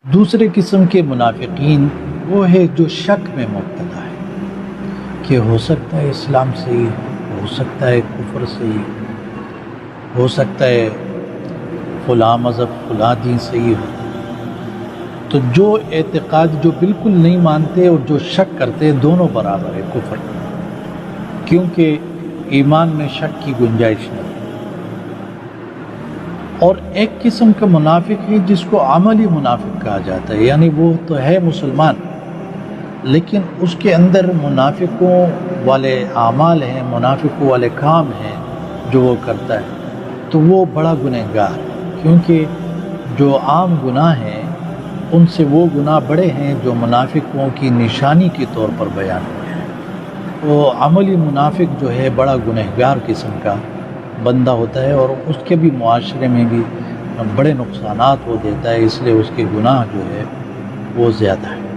دوسرے قسم کے منافقین وہ ہے جو شک میں مبتلا ہے کہ ہو سکتا ہے اسلام صحیح ہو سکتا ہے کفر صحیح ہو سکتا ہے فلاں مذہب فلاں دین صحیح ہو. تو جو اعتقاد جو بالکل نہیں مانتے اور جو شک کرتے دونوں برابر ہے کفر، کیونکہ ایمان میں شک کی گنجائش نہیں. اور ایک قسم کا منافق ہے جس کو عملی منافق کہا جاتا ہے، یعنی وہ تو ہے مسلمان لیکن اس کے اندر منافقوں والے اعمال ہیں، منافقوں والے کام ہیں جو وہ کرتا ہے، تو وہ بڑا گنہگار ہے، کیونکہ جو عام گناہ ہیں ان سے وہ گناہ بڑے ہیں جو منافقوں کی نشانی کے طور پر بیان ہوئے ہیں. وہ عملی منافق جو ہے بڑا گنہگار قسم کا بندہ ہوتا ہے اور اس کے بھی معاشرے میں بھی بڑے نقصانات وہ دیتا ہے، اس لیے اس کے گناہ جو ہے وہ زیادہ ہے.